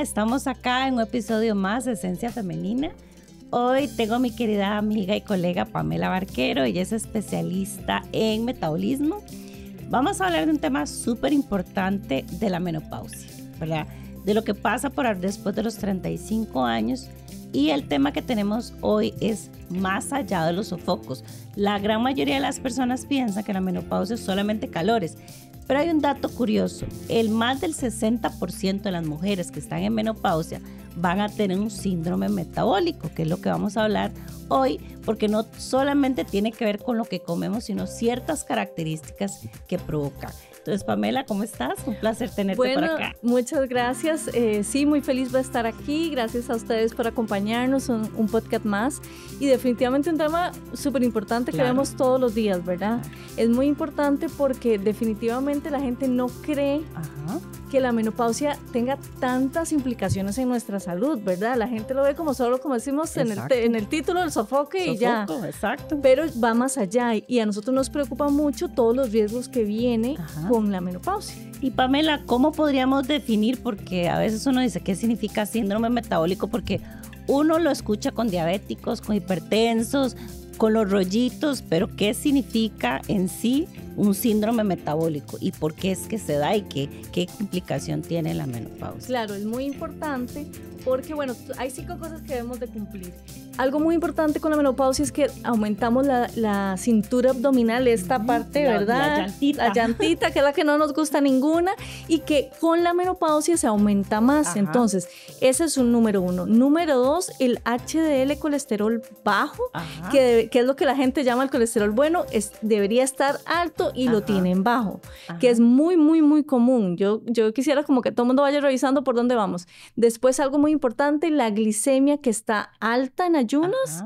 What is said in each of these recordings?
estamos acá en un episodio más de Esencia Femenina. Hoy tengo a mi querida amiga y colega Pamela Barquero, ella es especialista en metabolismo. Vamos a hablar de un tema súper importante de la menopausia, ¿verdad? De lo que pasa después de los 35 años. Y el tema que tenemos hoy es más allá de los sofocos. La gran mayoría de las personas piensan que la menopausia es solamente calores, pero hay un dato curioso. El más del 60% de las mujeres que están en menopausia van a tener un síndrome metabólico, que es lo que vamos a hablar hoy, porque no solamente tiene que ver con lo que comemos, sino ciertas características que provocan. Entonces, Pamela, ¿cómo estás? Un placer tenerte por acá. Muchas gracias. Sí, muy feliz de estar aquí. Gracias a ustedes por acompañarnos un podcast más. Y definitivamente un tema súper importante que vemos todos los días, ¿verdad? Es muy importante porque definitivamente la gente no cree que la menopausia tenga tantas implicaciones en nuestra salud, ¿verdad? La gente lo ve como solo, como decimos en el título, el sofoque y ya. Exacto. Pero va más allá y a nosotros nos preocupa mucho todos los riesgos que viene con la menopausia. Y Pamela, ¿cómo podríamos definir? Porque a veces uno dice, ¿qué significa síndrome metabólico? Porque uno lo escucha con diabéticos, con hipertensos, con los rollitos, pero ¿qué significa en sí un síndrome metabólico? ¿Y por qué es que se da y qué implicación tiene la menopausia? Claro, es muy importante porque, bueno, hay 5 cosas que debemos de cumplir. Algo muy importante con la menopausia es que aumentamos la cintura abdominal, esta parte, ¿verdad? La llantita, que es la que no nos gusta ninguna, y que con la menopausia se aumenta más. Entonces, ese es un número 1. Número 2, el HDL, colesterol bajo, que es lo que la gente llama el colesterol bueno, debería estar alto y lo tienen bajo, que es muy, muy, muy común. Yo quisiera como que todo el mundo vaya revisando por dónde vamos. Después, algo muy importante, la glicemia, que está alta en ayunas.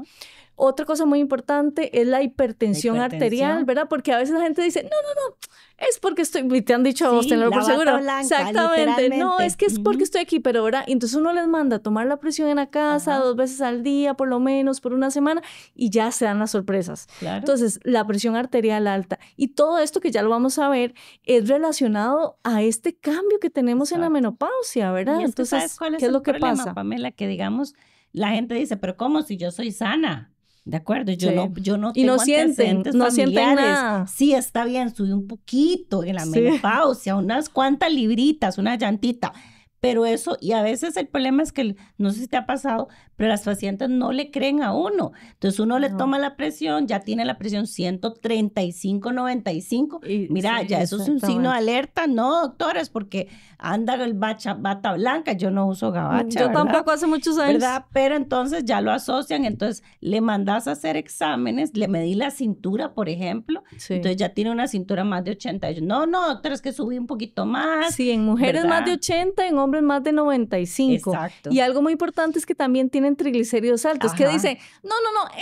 Otra cosa muy importante es la hipertensión arterial, ¿verdad? Porque a veces la gente dice, no, es porque estoy, te han dicho a vos, tenerlo por seguro. Blanca, exactamente, no, es que es porque estoy aquí, pero ¿verdad? Entonces uno les manda a tomar la presión en la casa 2 veces al día, por lo menos, por una semana, y ya se dan las sorpresas. Claro. Entonces, la presión arterial alta. Y todo esto que ya lo vamos a ver, es relacionado a este cambio que tenemos en la menopausia, ¿verdad? Y Entonces, ¿sabes cuál es ¿qué es lo que problema, pasa? Pamela? Que digamos, la gente dice, pero ¿cómo si yo soy sana? ¿De acuerdo? Yo no y tengo no sienten nada. Sí, está bien, subí un poquito en la menopausia, unas cuantas libritas, una llantita. Pero eso, y a veces el problema es que, no sé si te ha pasado, pero las pacientes no le creen a uno. Entonces uno le toma la presión, ya tiene la presión 135/95. Mira, ya eso es un signo de alerta. No, doctora, es porque anda el bata blanca. Yo no uso gabacha, Yo ¿verdad? tampoco hace muchos años. ¿Verdad? Pero entonces ya lo asocian. Entonces le mandas a hacer exámenes, le medí la cintura, por ejemplo. Entonces ya tiene una cintura más de 80. No, doctora, es que subí un poquito más. Sí, en mujeres ¿verdad? Más de 80, en hombres más de 95. Exacto. Y algo muy importante es que también tienen triglicéridos altos, que dicen, no,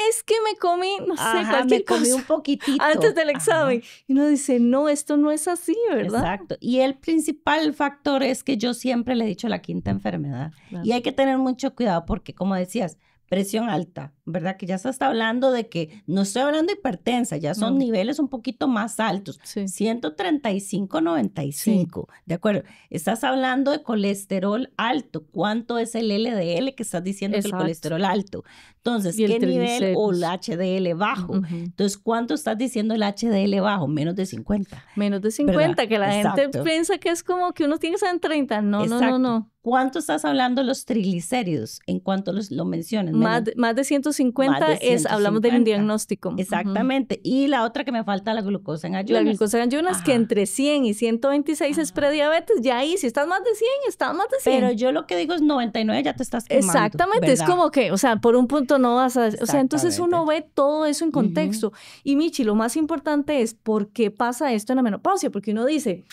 es que me comí, no sé, cualquier cosa. Me comí un poquitito. Antes del examen. Y uno dice, no, esto no es así, ¿verdad? Exacto. Y el principal factor es que yo siempre le he dicho la quinta enfermedad. Claro. Y hay que tener mucho cuidado porque, como decías, presión alta, ¿verdad? Que ya se está hablando de que, no estoy hablando de hipertensa, ya son niveles un poquito más altos, 135/95, ¿de acuerdo? Estás hablando de colesterol alto, ¿cuánto es el LDL que estás diciendo que el colesterol alto? Entonces, ¿qué nivel? O el HDL bajo. Entonces, ¿cuánto estás diciendo el HDL bajo? Menos de 50. Menos de 50, ¿verdad? Que la gente piensa que es como que uno tiene que estar en 30, no. ¿Cuánto estás hablando los triglicéridos? En cuanto lo menciones. Más de 150 hablamos del diagnóstico. Exactamente. Y la otra que me falta, la glucosa en ayunas. La glucosa en ayunas, que entre 100 y 126 es prediabetes. Ya ahí, si estás más de 100, estás más de 100. Pero yo lo que digo es 99, ya te estás quemando. Exactamente, ¿verdad? Es como que, o sea, por un punto no vas a... O sea, entonces uno ve todo eso en contexto. Y Michi, lo más importante es por qué pasa esto en la menopausia. Porque uno dice,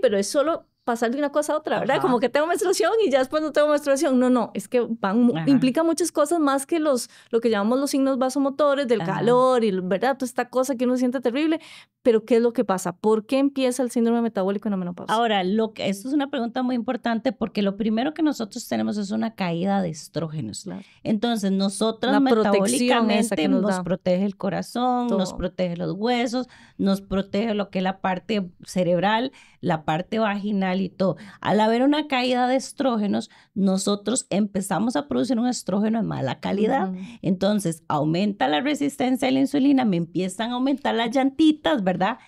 pero es solo pasar de una cosa a otra, ¿verdad? Como que tengo menstruación y ya después no tengo menstruación. No, es que implica muchas cosas más que lo que llamamos los signos vasomotores del calor y, ¿verdad? Toda esta cosa que uno siente terrible. Pero, ¿qué es lo que pasa? ¿Por qué empieza el síndrome metabólico en la menopausia? Ahora, esto es una pregunta muy importante porque lo primero que nosotros tenemos es una caída de estrógenos. Claro. Entonces, nosotros metabólicamente nos protege el corazón, nos protege los huesos, nos protege lo que es la parte cerebral, la parte vaginal abdominal y todo. Al haber una caída de estrógenos, nosotros empezamos a producir un estrógeno de mala calidad. Entonces, aumenta la resistencia a la insulina, me empiezan a aumentar las llantitas, ¿verdad?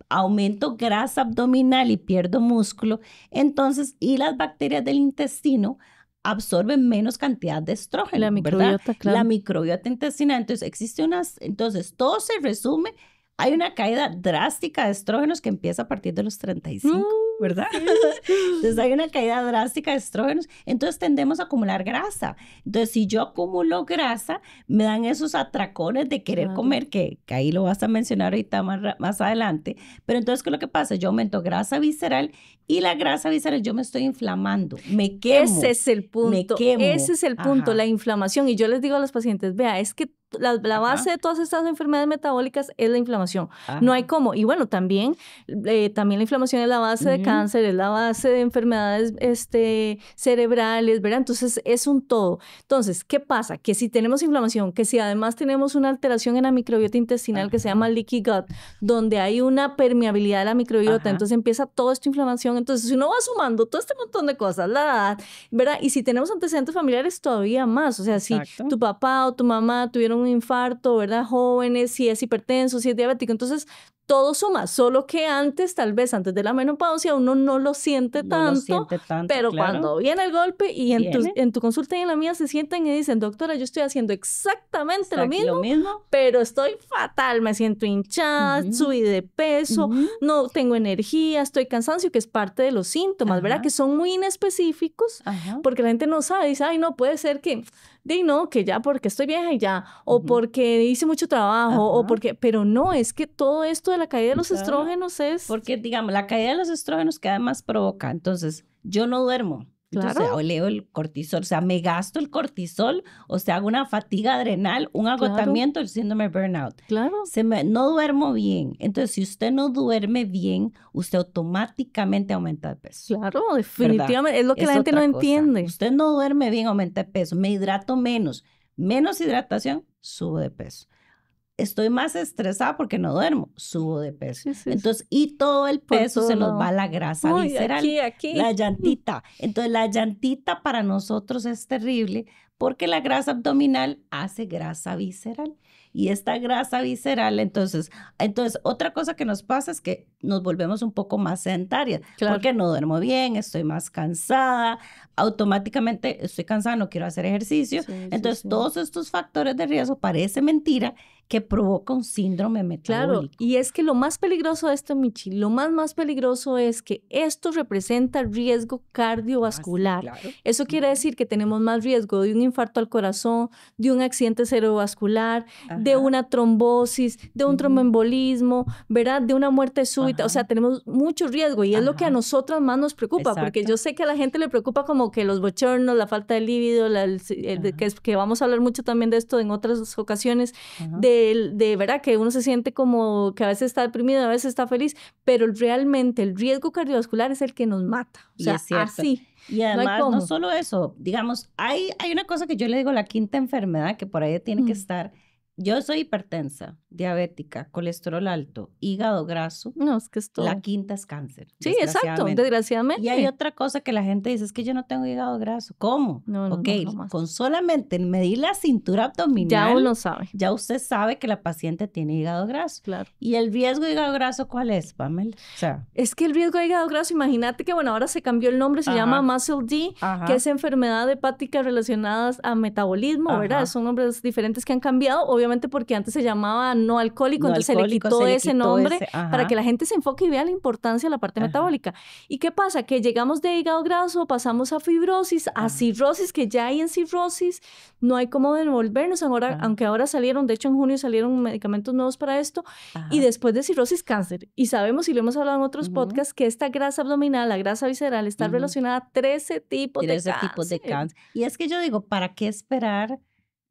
Aumento grasa abdominal y pierdo músculo. Entonces, y las bacterias del intestino absorben menos cantidad de estrógeno, la microbiota, ¿verdad? claro. La microbiota intestinal. Entonces, entonces, todo se resume. Hay una caída drástica de estrógenos que empieza a partir de los 35, ¿verdad? Entonces hay una caída drástica de estrógenos, entonces tendemos a acumular grasa. Entonces si yo acumulo grasa, me dan esos atracones de querer comer, que ahí lo vas a mencionar ahorita más adelante. Pero entonces, ¿qué es lo que pasa? Yo aumento grasa visceral y la grasa visceral yo me estoy inflamando, me quemo. Ese es el punto, me quemo. Ese es el punto, la inflamación. Y yo les digo a los pacientes, vea, es que la base de todas estas enfermedades metabólicas es la inflamación. No hay cómo. Y bueno, también la inflamación es la base de cáncer, es la base de enfermedades cerebrales, ¿verdad? Entonces, es un todo. Entonces, ¿qué pasa? Que si tenemos inflamación, que si además tenemos una alteración en la microbiota intestinal que se llama leaky gut, donde hay una permeabilidad de la microbiota, entonces empieza toda esta inflamación. Entonces, si uno va sumando todo este montón de cosas, la edad, ¿verdad? Y si tenemos antecedentes familiares, todavía más. O sea, si tu papá o tu mamá tuvieron un infarto, ¿verdad? Jóvenes, si es hipertenso, si es diabético, entonces todo suma, solo que antes, tal vez antes de la menopausia, uno no lo siente tanto, pero cuando viene el golpe y en tu consulta y en la mía se sientan y dicen, doctora, yo estoy haciendo exactamente lo mismo, pero estoy fatal, me siento hinchada, subí de peso, no tengo energía, estoy cansancio, que es parte de los síntomas, ¿verdad? Que son muy inespecíficos, porque la gente no sabe, dice, ay, no, puede ser que ya porque estoy vieja y ya, o porque hice mucho trabajo, o porque, pero no, es que todo esto de la caída de los estrógenos es... Porque, digamos, la caída de los estrógenos que además provoca, entonces, yo no duermo. Entonces, leo el cortisol, o sea, me gasto el cortisol, o sea, hago una fatiga adrenal, un agotamiento, el síndrome de burnout. No duermo bien. Entonces, si usted no duerme bien, usted automáticamente aumenta de peso. Claro, definitivamente. ¿Verdad? Es lo que la gente no entiende. Usted no duerme bien, aumenta de peso. Me hidrato menos hidratación, subo de peso. Estoy más estresada porque no duermo, subo de peso. Entonces, y todo el peso se nos va a la grasa visceral. Aquí. La llantita. Entonces, la llantita para nosotros es terrible porque la grasa abdominal hace grasa visceral. Y esta grasa visceral, entonces, otra cosa que nos pasa es que nos volvemos un poco más sedentarias. Porque no duermo bien, estoy más cansada, automáticamente estoy cansada, no quiero hacer ejercicio. Entonces, todos estos factores de riesgo, parece mentira, que provoca un síndrome metabólico. Y es que lo más peligroso de esto, Michi, lo más peligroso es que esto representa riesgo cardiovascular. Eso quiere decir que tenemos más riesgo de un infarto al corazón, de un accidente cerebrovascular, de una trombosis, de un tromboembolismo, ¿verdad? De una muerte súbita. O sea, tenemos mucho riesgo y es lo que a nosotras más nos preocupa, porque yo sé que a la gente le preocupa como que los bochornos, la falta de líbido, que vamos a hablar mucho también de esto en otras ocasiones, de verdad que uno se siente como que a veces está deprimido, a veces está feliz, pero realmente el riesgo cardiovascular es el que nos mata. O sea, así. Y además, no solo eso, digamos, hay una cosa que yo le digo, la quinta enfermedad que por ahí tiene que estar. Yo soy hipertensa, diabética, colesterol alto, hígado graso. No, es que es todo. La quinta es cáncer. Sí, exacto, desgraciadamente. Y hay otra cosa que la gente dice, es que yo no tengo hígado graso. ¿Cómo? No, con solamente medir la cintura abdominal. Ya uno sabe. Ya usted sabe que la paciente tiene hígado graso. Claro. ¿Y el riesgo de hígado graso cuál es, Pamela? O sea, es que el riesgo de hígado graso, imagínate que, bueno, ahora se cambió el nombre, se llama Muscle D, que es enfermedad hepática relacionadas a metabolismo, ¿verdad? Son nombres diferentes que han cambiado, obviamente porque antes se llamaba no alcohólico, entonces se le quitó ese nombre para que la gente se enfoque y vea la importancia de la parte metabólica. ¿Y qué pasa? Que llegamos de hígado graso, pasamos a fibrosis, a cirrosis, que ya hay en cirrosis, no hay cómo devolvernos, ahora, aunque ahora salieron, de hecho en junio salieron medicamentos nuevos para esto, y después de cirrosis, cáncer. Y sabemos, y lo hemos hablado en otros podcasts, que esta grasa abdominal, la grasa visceral, está relacionada a 13 tipos de cáncer. Y es que yo digo, ¿para qué esperar?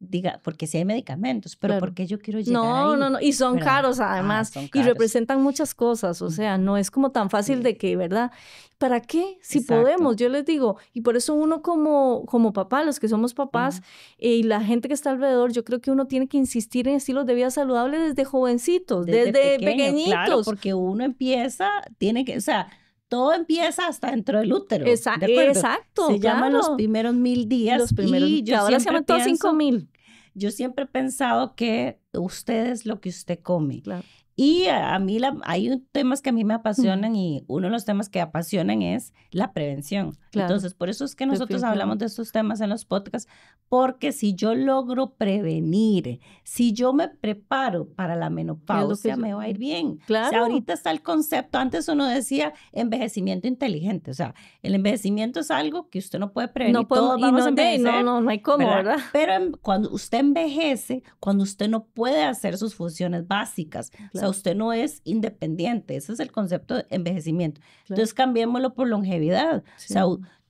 Diga, porque sí hay medicamentos, pero ¿por qué yo quiero llegar ahí? No, y son caros además, y representan muchas cosas, o sea, no es como tan fácil de que, ¿verdad? ¿Para qué? Si podemos, yo les digo, y por eso uno como papá, los que somos papás, y la gente que está alrededor, yo creo que uno tiene que insistir en estilos de vida saludables desde jovencitos, desde pequeñitos. Claro, porque uno empieza, tiene que, o sea, todo empieza hasta dentro del útero. Exacto. Se llaman los primeros 1000 días. Los primeros, y yo ahora se llaman todos 5000. Yo siempre he pensado que usted es lo que usted come. Claro. Y a mí hay temas que a mí me apasionan y uno de los temas que apasionan es la prevención. Claro. Entonces, por eso es que nosotros hablamos de estos temas en los podcasts, porque si yo logro prevenir, si yo me preparo para la menopausia, me va a ir bien. Claro. O sea, ahorita está el concepto, antes uno decía envejecimiento inteligente, o sea, el envejecimiento es algo que usted no puede prevenir, no todos vamos a envejecer. No hay cómo, ¿verdad? Pero cuando usted envejece, cuando usted no puede hacer sus funciones básicas, claro. O sea, usted no es independiente, ese es el concepto de envejecimiento. Claro. Entonces, cambiémoslo por longevidad. Sí. O sea,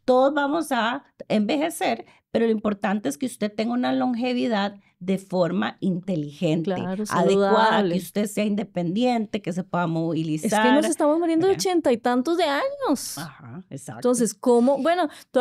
todos vamos a envejecer, pero lo importante es que usted tenga una longevidad de forma inteligente, claro, adecuada, que usted sea independiente, que se pueda movilizar. Es que nos estamos muriendo de 80 y tantos de años. Ajá, exacto. Entonces, ¿cómo? Bueno, mi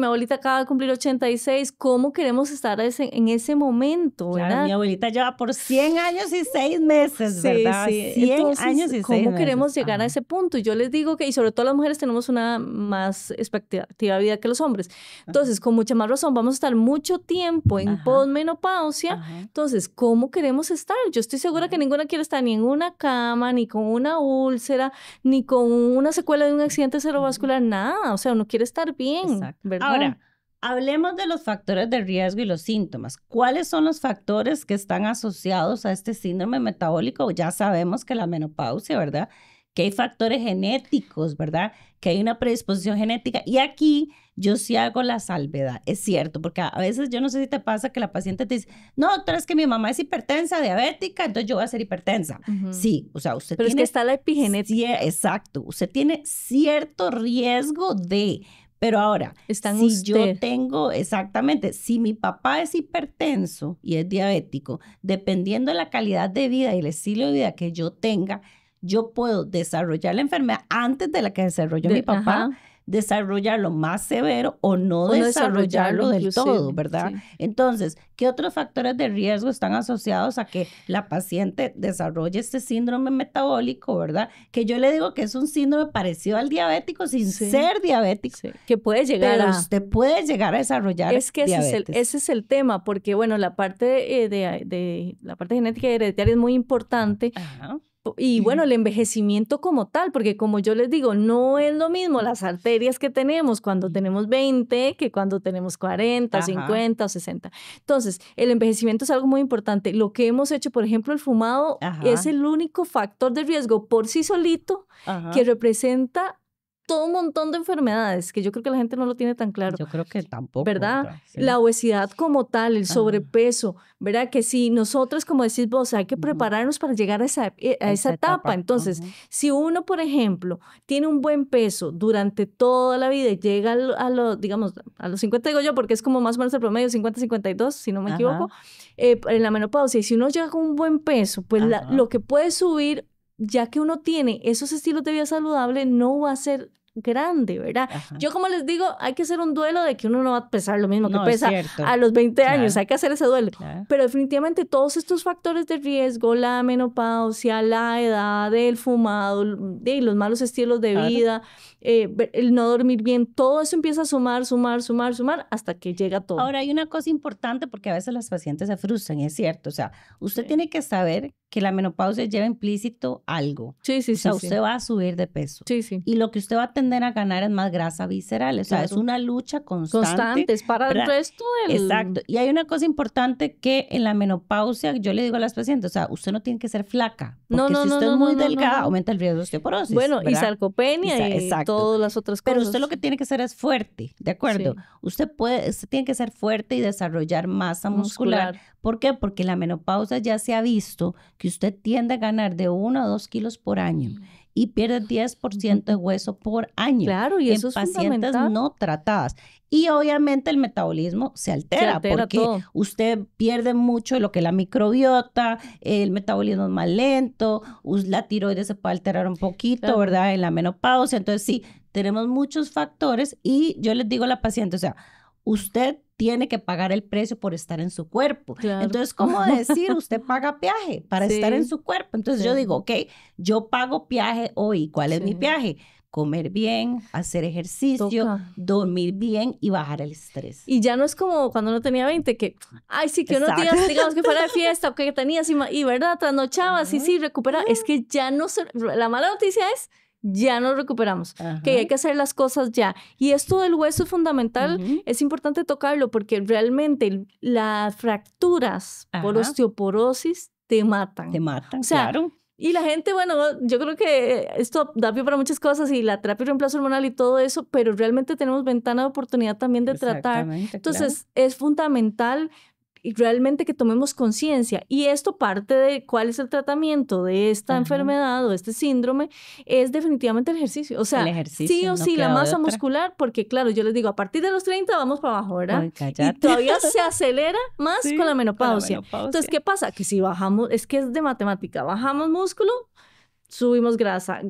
abuelita acaba de cumplir 86, ¿cómo queremos estar en ese momento, verdad? Claro, mi abuelita lleva por 100 años y 6 meses, ¿verdad? Sí. 100 Entonces, años y 6 meses. ¿cómo queremos llegar a ese punto? Y yo les digo que, y sobre todo las mujeres tenemos una más expectativa de vida que los hombres. Entonces, con mucha más razón, vamos a estar mucho tiempo en posmenopausia. Entonces, ¿cómo queremos estar? Yo estoy segura que ninguna quiere estar ni en una cama, ni con una úlcera, ni con una secuela de un accidente cerebrovascular, nada. O sea, uno quiere estar bien, ¿verdad? Ahora, hablemos de los factores de riesgo y los síntomas. ¿Cuáles son los factores que están asociados a este síndrome metabólico? Ya sabemos que la menopausia, ¿verdad? Que hay factores genéticos, ¿verdad? Que hay una predisposición genética. Y aquí yo sí hago la salvedad, es cierto, porque a veces yo no sé si te pasa que la paciente te dice, no, doctora, es que mi mamá es hipertensa, diabética, entonces yo voy a ser hipertensa. Sí, o sea, usted Pero tiene... es que está la epigenética. Exacto, usted tiene cierto riesgo de... Pero ahora, si yo tengo, exactamente, si mi papá es hipertenso y es diabético, dependiendo de la calidad de vida y el estilo de vida que yo tenga, yo puedo desarrollar la enfermedad antes de la que desarrolló mi papá, desarrollarlo más severo o no desarrollarlo del todo, ¿verdad? Sí. Entonces, ¿qué otros factores de riesgo están asociados a que la paciente desarrolle este síndrome metabólico, ¿verdad? Que yo le digo que es un síndrome parecido al diabético sin ser diabético. Sí. Que puede llegar pero usted puede llegar a desarrollar diabetes. Ese es el tema, porque bueno, la parte la parte genética y hereditaria es muy importante. Ajá. Y bueno, el envejecimiento como tal, porque como yo les digo, no es lo mismo las arterias que tenemos cuando tenemos 20 que cuando tenemos 40, 50 o 60. Entonces, el envejecimiento es algo muy importante. Lo que hemos hecho, por ejemplo, el fumado es el único factor de riesgo por sí solito que representa todo un montón de enfermedades que yo creo que la gente no lo tiene tan claro. Yo creo que tampoco. ¿Verdad? Sí. La obesidad como tal, el sobrepeso, ¿verdad? Que si nosotros, como decís vos, hay que prepararnos para llegar a esa etapa. Entonces, si uno, por ejemplo, tiene un buen peso durante toda la vida y llega a los 50, digo yo, porque es como más o menos el promedio, 50-52, si no me equivoco, en la menopausia, y si uno llega con un buen peso, pues lo que puede subir, ya que uno tiene esos estilos de vida saludable, no va a ser grande, ¿verdad? Yo como les digo, hay que hacer un duelo de que uno no va a pesar lo mismo que pesa a los 20 años, hay que hacer ese duelo. Pero definitivamente todos estos factores de riesgo, la menopausia, la edad, el fumado, los malos estilos de vida, el no dormir bien, todo eso empieza a sumar hasta que llega todo. Ahora hay una cosa importante porque a veces las pacientes se frustran, es cierto, o sea, usted tiene que saber que la menopausia lleva implícito algo. Sí. O sea, usted va a subir de peso. Sí. Y lo que usted va a tender a ganar es más grasa visceral. O sea, es una lucha constante. Es para el resto del... Exacto. Y hay una cosa importante que en la menopausia, yo le digo a las pacientes, o sea, usted no tiene que ser flaca. Porque si usted es muy delgada, aumenta el riesgo de osteoporosis. Bueno, ¿verdad? Y sarcopenia y todas las otras cosas. Pero usted lo que tiene que ser es fuerte, ¿de acuerdo? Sí. Usted tiene que ser fuerte y desarrollar masa muscular. ¿Por qué? Porque en la menopausia ya se ha visto que usted tiende a ganar de 1 a 2 kilos por año y pierde 10% de hueso por año. Claro, y eso es pacientes no tratadas. Y obviamente el metabolismo se altera porque usted pierde mucho de lo que es la microbiota, el metabolismo es más lento, la tiroides se puede alterar un poquito, ¿verdad? En la menopausia. Entonces sí, tenemos muchos factores y yo les digo a la paciente, o sea, usted tiene que pagar el precio por estar en su cuerpo. Entonces, ¿cómo decir? Usted paga peaje para estar en su cuerpo. Entonces yo digo, ok, yo pago peaje hoy. ¿Cuál es mi peaje? comer bien, hacer ejercicio, dormir bien y bajar el estrés. Y ya no es como cuando uno tenía 20, que, ay, sí, que unos días, digamos que fuera de fiesta, o que tenías, y verdad, trasnochabas, sí, recuperaba. Es que ya no se... La mala noticia es, ya nos recuperamos, que hay que hacer las cosas ya. Y esto del hueso es fundamental, es importante tocarlo, porque realmente las fracturas por osteoporosis te matan. Te matan, o sea, claro. Y la gente, bueno, yo creo que esto da pie para muchas cosas y la terapia de reemplazo hormonal y todo eso, pero realmente tenemos ventana de oportunidad también de tratar. Entonces, es fundamental y realmente que tomemos conciencia. Y esto parte de cuál es el tratamiento de esta enfermedad o este síndrome, es definitivamente el ejercicio. O sea, el ejercicio, sí o sí, la masa muscular, porque claro, yo les digo, a partir de los 30 vamos para abajo, ¿verdad? Ay, y todavía se acelera más con la menopausia. Entonces, ¿qué pasa? Que si bajamos, es que es de matemática, bajamos músculo, subimos grasa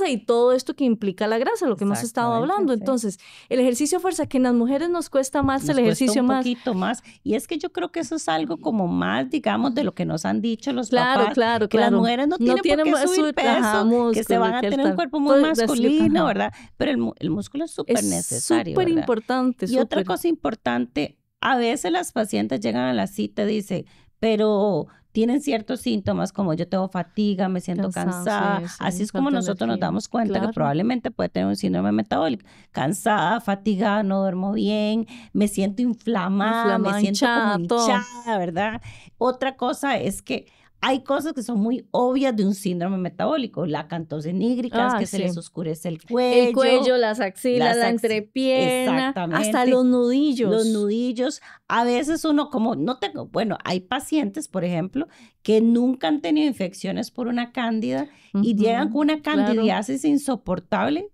y todo esto que implica la grasa, lo que hemos estado hablando. Sí. Entonces, el ejercicio fuerza, que en las mujeres nos cuesta más el ejercicio más. Un poquito más. Y es que yo creo que eso es algo como más, digamos, de lo que nos han dicho los papás. Claro. Que las mujeres no tienen por qué subir peso, músculo, que se van a tener un cuerpo muy masculino, ¿verdad? Pero el músculo es súper necesario, súper importante. Y otra cosa importante, a veces las pacientes llegan a la cita y dicen, pero tienen ciertos síntomas como yo tengo fatiga, me siento cansada. Sí, así es como nosotros nos damos cuenta que probablemente puede tener un síndrome metabólico. Cansada, fatigada, no duermo bien, me siento inflamada, me siento como hinchada, ¿verdad? Otra cosa es que hay cosas que son muy obvias de un síndrome metabólico, la acantose nígricas, que se les oscurece el cuello. Las axilas, la entrepierna, hasta los nudillos. Los nudillos. A veces uno como no tengo, bueno, hay pacientes, por ejemplo, que nunca han tenido infecciones por una cándida y llegan con una candidiasis insoportable.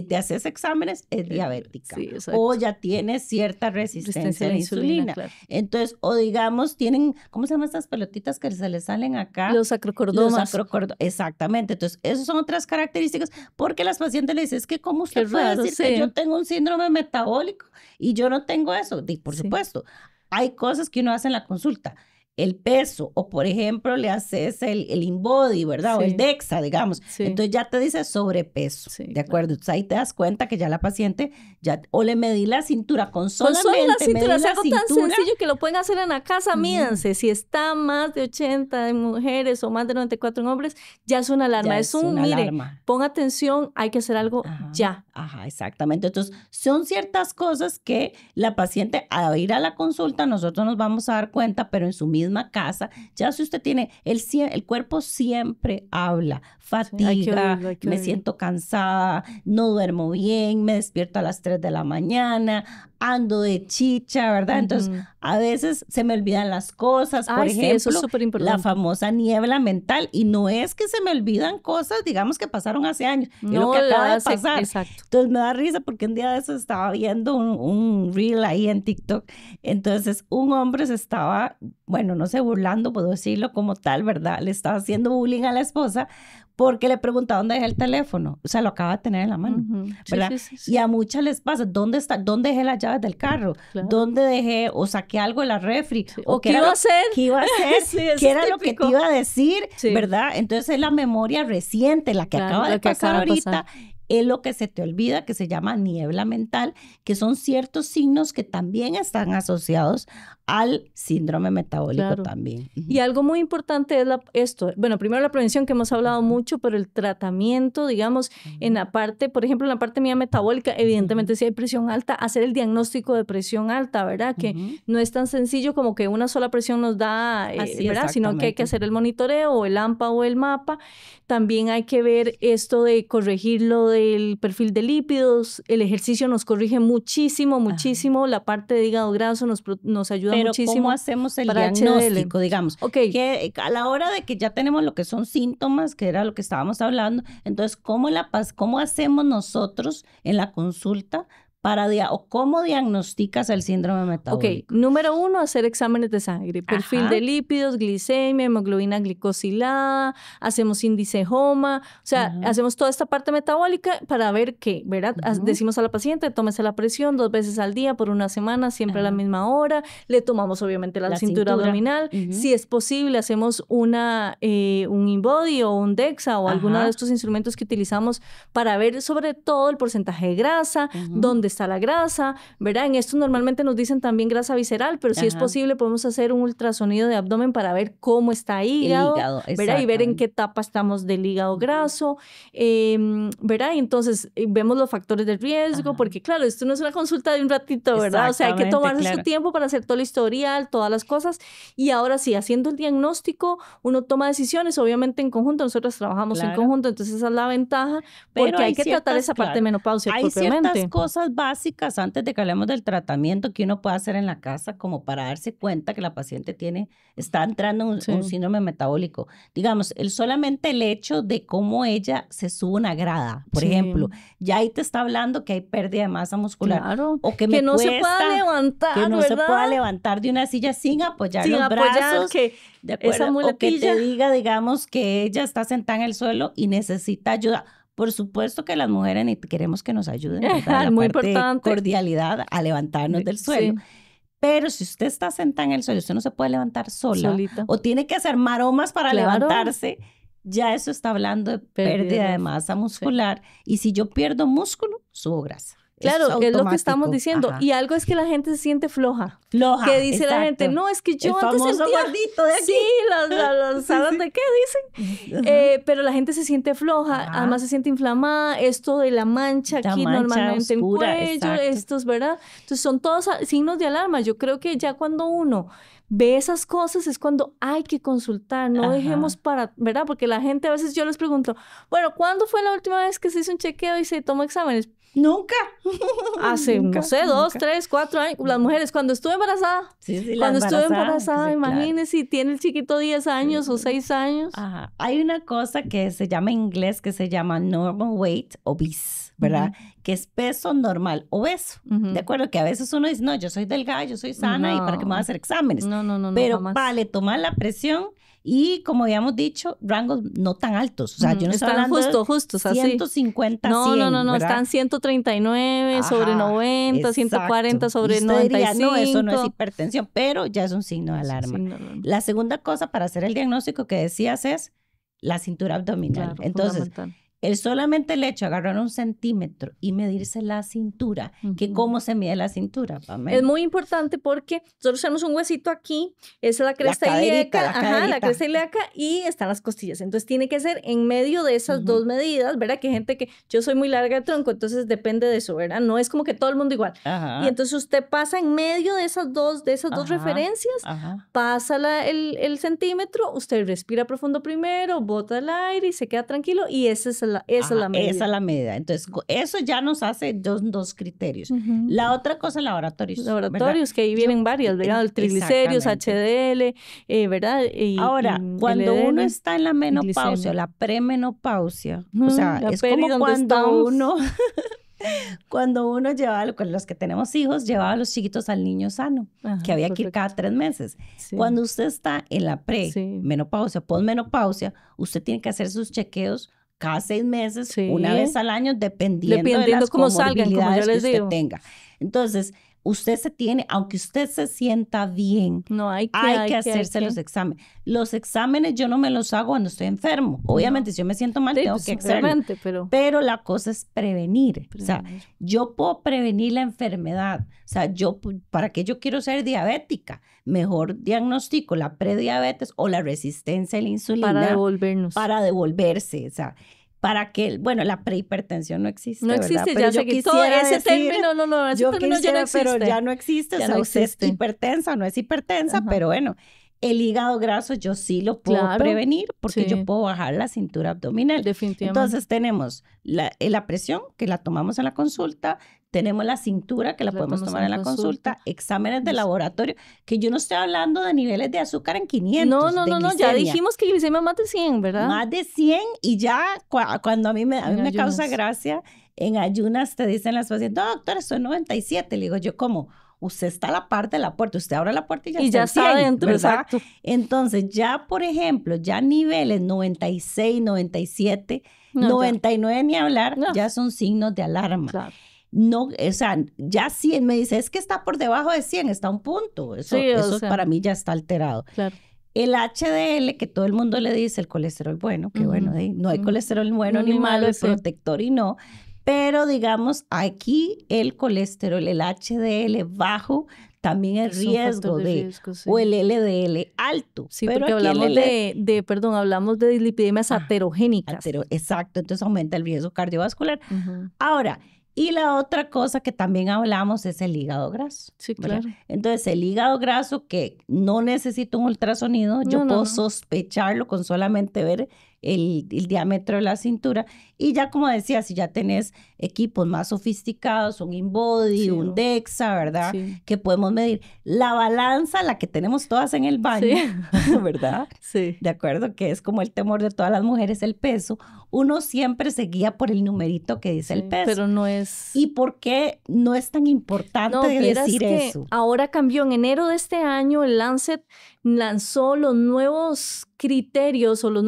Te haces exámenes, es diabética, o ya tiene cierta resistencia a la insulina. Claro. Entonces, o digamos, tienen, ¿cómo se llaman estas pelotitas que se les salen acá? Los acrocordomas. Exactamente. Entonces, esas son otras características, porque las pacientes le dicen, es que ¿cómo usted puede decir que yo tengo un síndrome metabólico y yo no tengo eso? Y por supuesto, hay cosas que uno hace en la consulta. El peso, o por ejemplo, le haces el InBody, ¿verdad? O el DEXA, digamos. Entonces ya te dice sobrepeso, ¿de acuerdo? Entonces ahí te das cuenta que ya la paciente, o le medí la cintura con solamente la cintura. Es algo tan sencillo que lo pueden hacer en la casa, mídense. Si está más de 80 en mujeres o más de 94 en hombres, ya es una alarma. Mire, ponga atención, hay que hacer algo ya. Ajá, exactamente. Entonces, son ciertas cosas que la paciente, al ir a la consulta, nosotros nos vamos a dar cuenta, pero en su misma casa, ya si usted tiene, el cuerpo siempre habla, fatiga, me siento cansada, no duermo bien, me despierto a las 3 de la mañana, ando de chicha, ¿verdad? Entonces, a veces se me olvidan las cosas, por ejemplo, eso es la famosa niebla mental, y no es que se me olvidan cosas, digamos, que pasaron hace años, es lo que acaba de pasar. Entonces, me da risa porque un día de eso estaba viendo un reel ahí en TikTok, entonces, un hombre se estaba, bueno, no sé, burlando, puedo decirlo como tal, ¿verdad? Le estaba haciendo bullying a la esposa porque le preguntaba dónde dejé el teléfono. O sea, lo acaba de tener en la mano, ¿verdad? Sí. Y a muchas les pasa, ¿dónde dejé las llaves del carro? Claro. ¿Dónde dejé o saqué algo de la refri? ¿O qué iba a hacer? ¿Qué iba a hacer? ¿Qué era lo que te iba a decir? ¿Verdad? Entonces es la memoria reciente, la que acaba de pasar ahorita. Es lo que se te olvida, que se llama niebla mental, que son ciertos signos que también están asociados al síndrome metabólico también. Y algo muy importante es esto. Bueno, primero la prevención, que hemos hablado mucho, pero el tratamiento, digamos, en la parte, por ejemplo, en la parte mía metabólica, evidentemente si hay presión alta, hacer el diagnóstico de presión alta, ¿verdad? Que no es tan sencillo como que una sola presión nos da, ¿verdad? Sino que hay que hacer el monitoreo, o el AMPA o el MAPA. También hay que ver esto de corregir lo del perfil de lípidos. El ejercicio nos corrige muchísimo. La parte de hígado graso nos ayuda muchísimo. ¿Cómo hacemos el diagnóstico, digamos? Que a la hora de que ya tenemos lo que son síntomas, que era lo que estábamos hablando, entonces, ¿cómo hacemos nosotros en la consulta o cómo diagnosticas el síndrome metabólico. Ok, número 1, hacer exámenes de sangre, perfil de lípidos, glicemia, hemoglobina glicosilada, hacemos índice HOMA, o sea, hacemos toda esta parte metabólica para ver qué, ¿verdad? Decimos a la paciente, tómese la presión 2 veces al día por una semana, siempre a la misma hora, le tomamos obviamente la cintura abdominal, si es posible hacemos un InBody o un DEXA o alguno de estos instrumentos que utilizamos para ver sobre todo el porcentaje de grasa, dónde está la grasa, ¿verdad? En esto normalmente nos dicen también grasa visceral, pero si es posible podemos hacer un ultrasonido de abdomen para ver cómo está hígado, ¿verdad? Y ver en qué etapa estamos del hígado graso, ¿verdad? Y entonces vemos los factores de riesgo, porque claro, esto no es una consulta de un ratito, ¿verdad? O sea, hay que tomarse su tiempo para hacer todo el historial, todas las cosas, y ahora sí, haciendo el diagnóstico, uno toma decisiones, obviamente en conjunto, nosotros trabajamos en conjunto, entonces esa es la ventaja, porque hay que tratar esa parte de menopausia propiamente. Hay ciertas cosas básicas antes de que hablemos del tratamiento que uno puede hacer en la casa como para darse cuenta que la paciente está entrando en un síndrome metabólico. Digamos, solamente el hecho de cómo ella se sube una grada, por ejemplo, ya ahí te está hablando que hay pérdida de masa muscular. Claro, o que no se pueda levantar, que no se pueda levantar de una silla sin apoyar los brazos. ¿De acuerdo? Esa muletilla. O que te diga, digamos, que ella está sentada en el suelo y necesita ayuda. Por supuesto que las mujeres queremos que nos ayuden, ¿verdad? Muy parte importante. Cordialidad a levantarnos del suelo. Sí. Pero si usted está sentada en el suelo, usted no se puede levantar solita. O tiene que hacer maromas para levantarse, ya eso está hablando de pérdida de masa muscular. Y si yo pierdo músculo, subo grasa. Claro, es lo que estamos diciendo. Y algo es que la gente se siente floja. Que dice la gente, no, es que yo antes sentía... gordito de aquí. Sí, las salas de qué dicen. Pero la gente se siente floja, además se siente inflamada, esto de la mancha aquí normalmente oscura, en cuello, estos, ¿verdad? Entonces son todos signos de alarma. Yo creo que ya cuando uno ve esas cosas es cuando hay que consultar, no dejemos para, ¿verdad? Porque la gente a veces yo les pregunto, bueno, ¿cuándo fue la última vez que se hizo un chequeo y se tomó exámenes? Nunca. Hace, no sé, 2, 3, 4 años. Las mujeres, cuando estuve embarazada. Cuando estuve embarazada, imagínense, si tiene el chiquito 10 años o 6 años. Hay una cosa que se llama en inglés, que se llama normal weight obese, ¿verdad? Que es peso normal obeso. ¿De acuerdo? Que a veces uno dice, no, yo soy delgada, yo soy sana, ¿y para qué me voy a hacer exámenes? No. Pero jamás. vale, tomar la presión. Y como habíamos dicho, rangos no tan altos. O sea, yo no estoy hablando justos, de 150, así. 100, No, ¿verdad? Están 139 sobre 90, 140 sobre 95. Diría, no, eso no es hipertensión, pero ya es un signo de alarma. La segunda cosa para hacer el diagnóstico que decías es la cintura abdominal. Claro, entonces, solamente el hecho de agarrar 1 centímetro y medirse la cintura, que cómo se mide la cintura, Pamela. Es muy importante porque nosotros tenemos un huesito aquí, esa es la cresta ilíaca, la cresta ilíaca, y están las costillas. Entonces tiene que ser en medio de esas dos medidas, ¿verdad? Que hay gente que yo soy muy larga de tronco, entonces depende de eso, ¿verdad? No es como que todo el mundo igual. Y entonces usted pasa en medio de esas dos referencias, pasa el centímetro, usted respira profundo primero, bota el aire y se queda tranquilo, y esa es la medida. Esa es la medida. Entonces, eso ya nos hace dos criterios. La otra cosa, laboratorios. Laboratorios, ¿verdad? Que ahí vienen varias, ¿verdad? El triglicéridos, HDL, ¿verdad? Ahora, cuando uno está en la menopausia, la premenopausia, o sea, es como cuando uno llevaba, con los que tenemos hijos, llevaba a los chiquitos al niño sano, que había que ir cada 3 meses. Cuando usted está en la premenopausia, posmenopausia, usted tiene que hacer sus chequeos cada 6 meses, una vez al año, dependiendo de las comorbilidades que usted tenga. Entonces, usted aunque usted se sienta bien, hay que hacerse los exámenes. Los exámenes yo no me los hago cuando estoy enfermo. Obviamente, si yo me siento mal, tengo que hacerlo. Pero la cosa es prevenir. O sea, yo puedo prevenir la enfermedad. O sea, ¿para qué yo quiero ser diabética? Mejor diagnostico la prediabetes o la resistencia a la insulina. Para devolverse. O sea, para que, la prehipertensión no existe, no existe, ¿verdad? ya se quitó ese término, ese término ya no existe. Pero ya no existe, o sea, usted es hipertensa o no es hipertensa, pero bueno, el hígado graso yo sí lo puedo prevenir porque yo puedo bajar la cintura abdominal. Definitivamente. Entonces tenemos la presión, que la tomamos en la consulta, tenemos la cintura, que la podemos tomar en la consulta, exámenes de laboratorio, que yo no estoy hablando de niveles de azúcar en 500. No, ya dijimos que glicemia más de 100, ¿verdad? Más de 100, y ya cuando a mí me causa gracia en ayunas te dicen las pacientes, no, doctora, estoy 97. Le digo yo, ¿cómo? Usted está a la par de la puerta, usted abre la puerta y ya está adentro, exacto. Entonces ya, por ejemplo, ya niveles 96, 97, 99 ni hablar, ya son signos de alarma. Claro. No, o sea, ya 100 me dice, es que está por debajo de 100, está a un punto. Eso, eso para mí ya está alterado. Claro. El HDL, que todo el mundo le dice, el colesterol bueno, que bueno, no hay colesterol bueno ni malo, el protector y no. Pero digamos, aquí el colesterol, el HDL bajo, también es riesgo de, o el LDL alto. Sí, pero porque hablamos hablamos de dislipidemias aterogénicas. Exacto, entonces aumenta el riesgo cardiovascular. Ahora, y la otra cosa que también hablamos es el hígado graso. Sí, claro. ¿verdad? Entonces, el hígado graso que no necesita un ultrasonido, yo puedo sospecharlo con solamente ver el diámetro de la cintura. Y ya como decía, si ya tenés equipos más sofisticados, un InBody, un DEXA, ¿verdad? Sí. Que podemos medir. La balanza, la que tenemos todas en el baño, ¿verdad? Sí. De acuerdo, que es como el temor de todas las mujeres, el peso. Uno siempre se guía por el numerito que dice el peso. Pero no es... ¿Y por qué no es tan importante decir eso? Ahora cambió. En enero de este año, el Lancet lanzó los nuevos criterios o las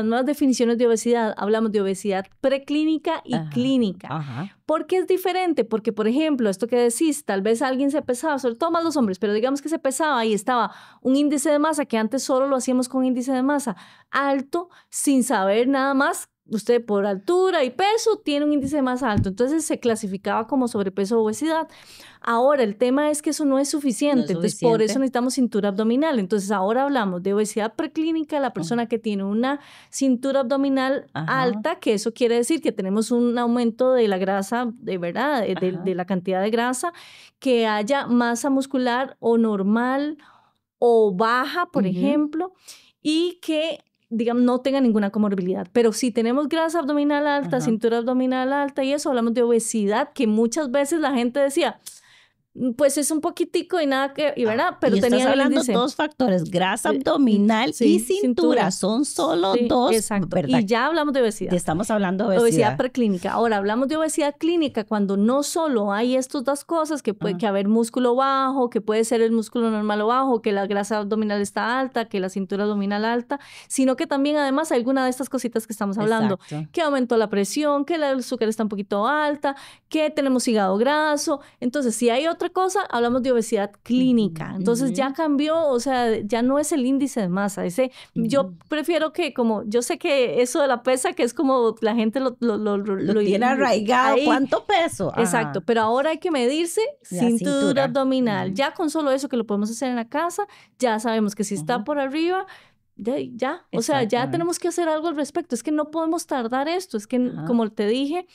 nuevas definiciones de obesidad. Hablamos de obesidad preclínica y clínica. ¿Por qué es diferente? Porque, por ejemplo, esto que decís, tal vez alguien se pesaba, sobre todo más los hombres, pero digamos que se pesaba y estaba un índice de masa, que antes solo lo hacíamos con índice de masa alto, sin saber nada más. Usted por altura y peso tiene un índice más alto, entonces se clasificaba como sobrepeso o obesidad. Ahora, el tema es que eso no es suficiente, entonces por eso necesitamos cintura abdominal. Entonces ahora hablamos de obesidad preclínica, la persona que tiene una cintura abdominal alta, que eso quiere decir que tenemos un aumento de la grasa, de verdad, de la cantidad de grasa, que haya masa muscular o normal o baja, por ejemplo, y que digamos, no tenga ninguna comorbilidad. Pero si tenemos grasa abdominal alta, cintura abdominal alta y eso, hablamos de obesidad, que muchas veces la gente decía, pues es un poquitico y nada que, y verdad, pero y tenía estás hablando dos factores, grasa abdominal y cintura, son solo dos, exacto. ¿verdad? Y ya hablamos de obesidad. Estamos hablando de obesidad preclínica. Ahora hablamos de obesidad clínica cuando no solo hay estas dos cosas, que puede que haber músculo bajo, que puede ser el músculo normal o bajo, que la grasa abdominal está alta, que la cintura abdominal alta, sino que también además hay alguna de estas cositas que estamos hablando, que aumentó la presión, que el azúcar está un poquito alta, que tenemos hígado graso. Entonces, si hay otra cosa, hablamos de obesidad clínica. Entonces ya cambió, o sea, ya no es el índice de masa. Yo prefiero que, como yo sé que eso de la pesa, que es como la gente lo tiene arraigado. Ahí. ¿Cuánto peso? Exacto, pero ahora hay que medirse cintura abdominal. Ya con solo eso que lo podemos hacer en la casa, ya sabemos que si está por arriba, ya. O sea, ya tenemos que hacer algo al respecto. Es que no podemos tardar esto. Es que, como te dije,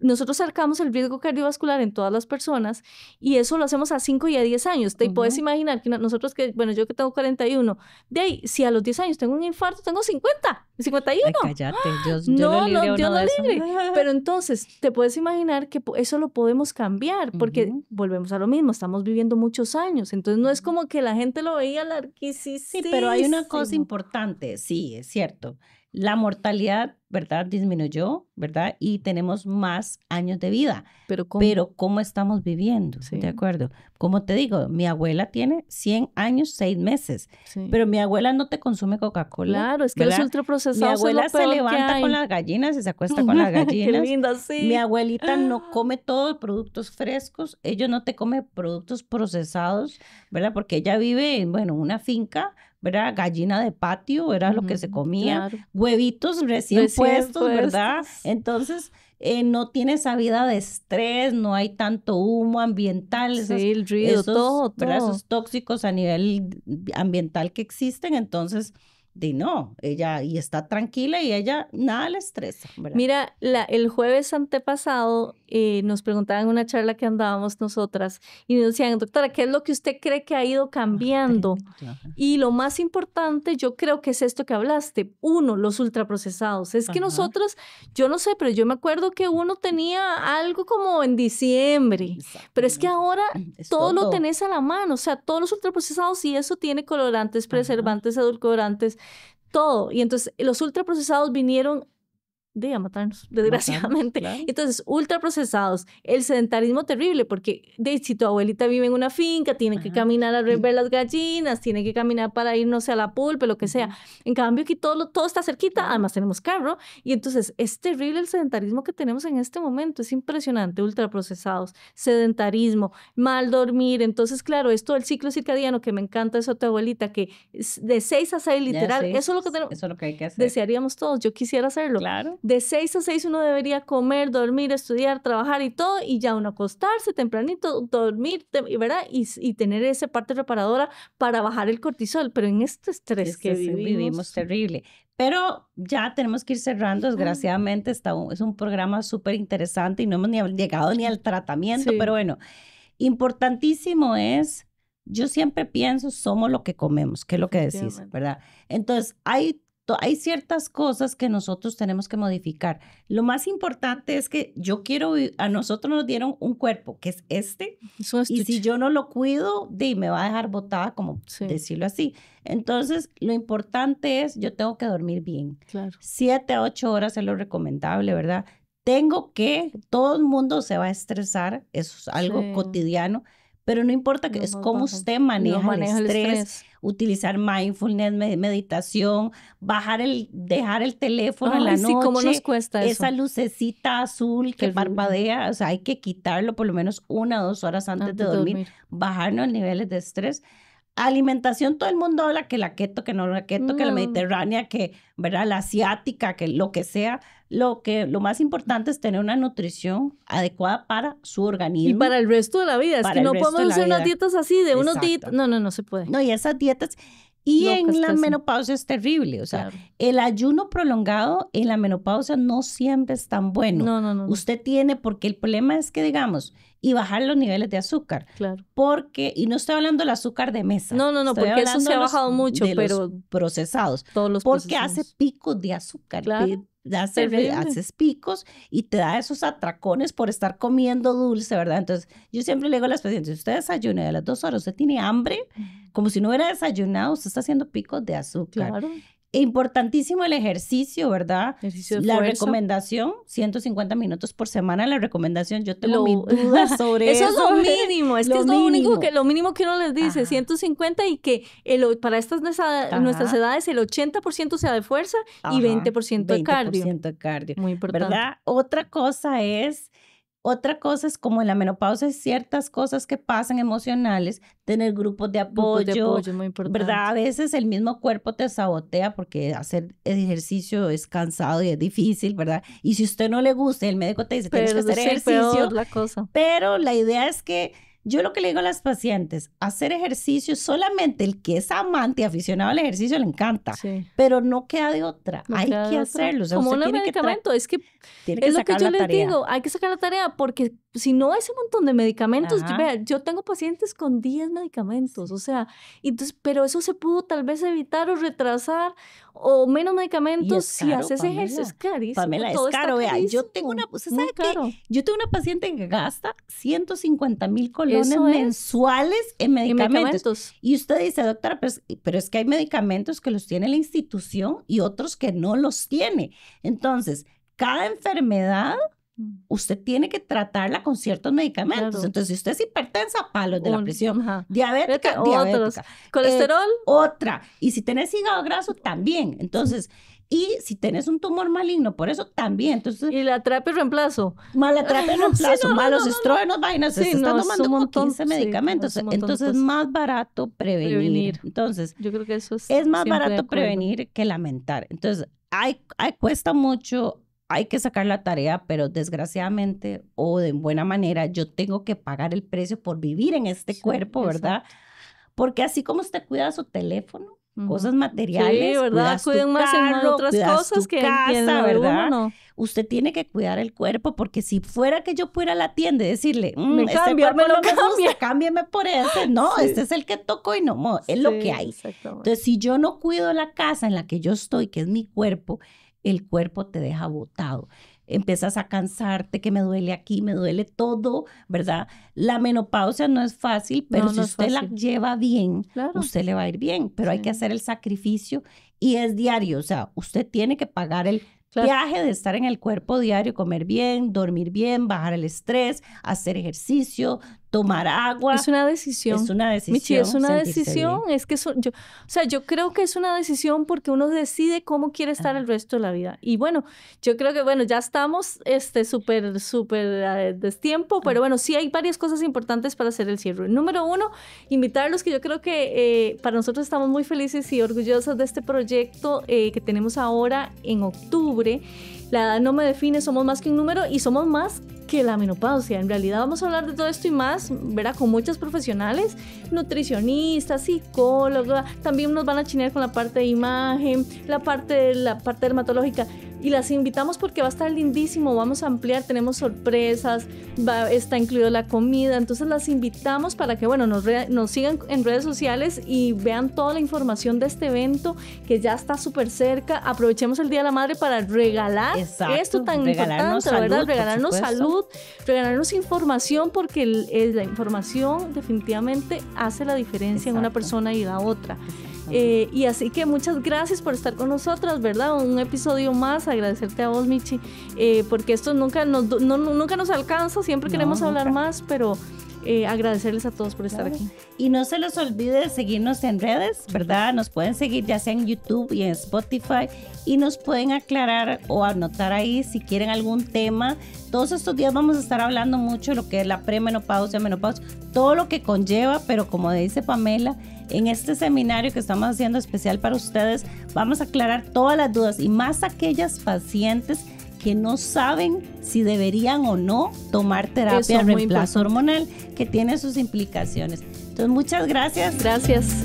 nosotros sacamos el riesgo cardiovascular en todas las personas y eso lo hacemos a 5 y a 10 años. Te puedes imaginar que nosotros, yo que tengo 41, de ahí, si a los 10 años tengo un infarto, tengo 50, 51. Ay, cállate, Dios no libre. Pero entonces, te puedes imaginar que eso lo podemos cambiar porque volvemos a lo mismo, estamos viviendo muchos años. Entonces, no es como que la gente lo veía larguísimo. Sí, pero hay una cosa importante, sí, es cierto. La mortalidad, ¿verdad? Disminuyó, ¿verdad? Y tenemos más años de vida. Pero ¿cómo estamos viviendo? Sí. ¿De acuerdo? Como te digo, mi abuela tiene 100 años, 6 meses. Sí. Pero mi abuela no te consume Coca-Cola. Claro, es que los ultraprocesados Mi abuela se levanta con las gallinas y se acuesta con las gallinas. Qué linda, sí. Mi abuelita no come todos productos frescos. Ella no te come productos procesados, ¿verdad? Porque ella vive en, una finca, ¿verdad? Gallina de patio, era lo que se comía. Claro. Huevitos recién puestos, ¿verdad? Entonces, no tiene esa vida de estrés, no hay tanto humo ambiental. El ruido, todo. Esos tóxicos a nivel ambiental que existen, entonces... ella y está tranquila y ella nada le estresa, ¿verdad? Mira, el jueves antepasado nos preguntaban en una charla que andábamos nosotras y nos decían, doctora, ¿qué es lo que usted cree que ha ido cambiando? Y lo más importante yo creo que es esto que hablaste. Uno, los ultraprocesados. Es que nosotros, yo no sé, pero yo me acuerdo que uno tenía algo como en diciembre, pero es que ahora todo lo tenés a la mano, o sea, todos los ultraprocesados y eso tiene colorantes, preservantes, edulcorantes, todo. Y entonces los ultraprocesados vinieron a matarnos, desgraciadamente. Claro. Entonces, ultraprocesados, el sedentarismo terrible, porque si tu abuelita vive en una finca, tiene que caminar a ver las gallinas, tiene que caminar para ir, no sé, a la pulpa, lo que sea. En cambio, aquí todo está cerquita, además tenemos carro, y entonces es terrible el sedentarismo que tenemos en este momento, es impresionante, ultraprocesados, sedentarismo, mal dormir. Entonces, claro, esto del ciclo circadiano, que me encanta eso de tu abuelita, que es de 6 a 6 literal, eso es lo que tenemos. Eso es lo que hay que hacer. Desearíamos todos, yo quisiera hacerlo. Claro. De 6 a 6 uno debería comer, dormir, estudiar, trabajar y todo, y ya uno acostarse tempranito, dormir, ¿verdad? Y tener esa parte reparadora para bajar el cortisol, pero en este estrés que vivimos terrible. Pero ya tenemos que ir cerrando, desgraciadamente es un programa súper interesante y no hemos llegado ni al tratamiento, pero bueno, importantísimo es, yo siempre pienso, somos lo que comemos, que es lo que decís, ¿verdad? Entonces, hay ciertas cosas que nosotros tenemos que modificar. Lo más importante es que a nosotros nos dieron un cuerpo, que es y si yo no lo cuido, me va a dejar botada, como decirlo así. Entonces, lo importante es, yo tengo que dormir bien. Claro. 7 a 8 horas es lo recomendable, ¿verdad? Todo el mundo se va a estresar, eso es algo cotidiano, pero no importa, que es cómo usted maneja el estrés, utilizar mindfulness, meditación, dejar el teléfono en la noche. ¿Cómo nos cuesta eso? Esa lucecita azul que parpadea, o sea, hay que quitarlo por lo menos 1 o 2 horas antes de dormir, bajarnos los niveles de estrés. Alimentación, todo el mundo habla que la keto, que no la keto, que la mediterránea, que, ¿verdad? La asiática, que lo que sea. Lo más importante es tener una nutrición adecuada para su organismo. Y para el resto de la vida. Es que no podemos hacer unas dietas así, de unos días. No se puede. No, y esas dietas... Y en la menopausia es terrible, o sea, el ayuno prolongado en la menopausia no siempre es tan bueno. No. Usted tiene, porque el problema es que, digamos, y bajar los niveles de azúcar. Claro. Y no estoy hablando del azúcar de mesa. No, porque eso se ha bajado mucho, pero... los procesados. Todos los porque procesados. hace picos de azúcar. Claro. Haces picos y te da esos atracones por estar comiendo dulce, ¿verdad? Entonces, yo siempre le digo a las pacientes, si usted desayuna y a las 2 horas usted tiene hambre, como si no hubiera desayunado, usted está haciendo picos de azúcar. Claro. Importantísimo el ejercicio, ¿verdad? Ejercicio de la fuerza. Recomendación, 150 minutos por semana, la recomendación, yo tengo mis dudas sobre eso. Eso es lo mínimo, es lo mínimo que uno les dice, 150 y que para nuestras edades el 80% sea de fuerza y 20% de cardio. 20% de cardio. Muy importante. ¿Verdad? Otra cosa es como en la menopausia hay ciertas cosas que pasan emocionales, tener grupos de apoyo, muy importante. ¿verdad? A veces el mismo cuerpo te sabotea porque hacer ejercicio es cansado y es difícil, ¿verdad? Y si usted no le gusta, el médico te dice, tienes que hacer ejercicio. Peor la cosa. Pero la idea es que yo lo que le digo a las pacientes, hacer ejercicio, solamente el que es amante y aficionado al ejercicio le encanta, pero no queda de otra, hay que hacerlo. O sea, como un medicamento, es que es lo que yo les digo, hay que sacar la tarea porque si no ese montón de medicamentos, yo tengo pacientes con 10 medicamentos, o sea, entonces, pero eso se pudo tal vez evitar o retrasar o menos medicamentos si haces ejercicio, es carísimo. Pamela, es caro, vea, yo tengo una paciente que gasta 150,000 colones mensuales en medicamentos. Y usted dice, doctora, pero es que hay medicamentos que los tiene la institución y otros que no los tiene. Entonces, cada enfermedad usted tiene que tratarla con ciertos medicamentos. Claro. Entonces, si usted es hipertensa, palos de la presión, diabética, colesterol, otra. Y si tenés hígado graso, también. Entonces, y si tenés un tumor maligno, por eso también. Entonces, y la terapia de reemplazo. La terapia de reemplazo, los estrógenos, vainas, se están tomando como 15 medicamentos. Entonces, es más barato prevenir. Entonces, yo creo que eso es más barato prevenir que lamentar. Entonces, cuesta mucho. Hay que sacar la tarea, pero desgraciadamente o de buena manera, yo tengo que pagar el precio por vivir en este cuerpo, ¿verdad? Porque así como usted cuida su teléfono, cosas materiales, ¿verdad? Cuiden más en otras cosas que en la ¿verdad? Uno, no. Usted tiene que cuidar el cuerpo, porque si fuera que yo fuera a la tienda y decirle, cámbiame por ese, no, este es el que tocó y no, es lo que hay. Entonces, si yo no cuido la casa en la que yo estoy, que es mi cuerpo, el cuerpo te deja botado. Empiezas a cansarte, que me duele aquí, me duele todo, ¿verdad? La menopausia no es fácil, pero si usted la lleva bien, usted le va a ir bien, pero hay que hacer el sacrificio y es diario, o sea, usted tiene que pagar el viaje de estar en el cuerpo diario, comer bien, dormir bien, bajar el estrés, hacer ejercicio, tomar agua. Es una decisión. Es una decisión. Michi, es una decisión. Bien. Es que yo creo que es una decisión porque uno decide cómo quiere estar el resto de la vida. Y bueno, yo creo que ya estamos súper destiempo, pero bueno, sí hay varias cosas importantes para hacer el cierre. Número 1, invitarlos, que yo creo que para nosotros estamos muy felices y orgullosos de este proyecto que tenemos ahora en octubre. La edad no me define, somos más que un número y somos más que la menopausia. En realidad vamos a hablar de todo esto y más, ¿verdad? Con muchos profesionales, nutricionistas, psicólogos, también nos van a chinear con la parte de imagen, la parte dermatológica. Y las invitamos porque va a estar lindísimo, vamos a ampliar, tenemos sorpresas, está incluido la comida, entonces las invitamos para que, bueno, nos sigan en redes sociales y vean toda la información de este evento que ya está súper cerca. Aprovechemos el Día de la Madre para regalar esto tan importante, ¿verdad? Regalarnos salud, regalarnos información, porque la información definitivamente hace la diferencia en una persona y la otra. Y así que muchas gracias por estar con nosotras, ¿verdad? Un episodio más, agradecerte a vos, Michi, porque esto nunca nos alcanza, siempre queremos hablar más, pero agradecerles a todos por estar aquí. Y no se les olvide de seguirnos en redes, ¿verdad? Nos pueden seguir ya sea en YouTube y en Spotify, y nos pueden aclarar o anotar ahí si quieren algún tema. Todos estos días vamos a estar hablando mucho de lo que es la premenopausia, menopausia, todo lo que conlleva, pero como dice Pamela, en este seminario que estamos haciendo especial para ustedes, vamos a aclarar todas las dudas, y más aquellas pacientes que no saben si deberían o no tomar terapia de reemplazo hormonal, que tiene sus implicaciones. Entonces, muchas gracias. Gracias.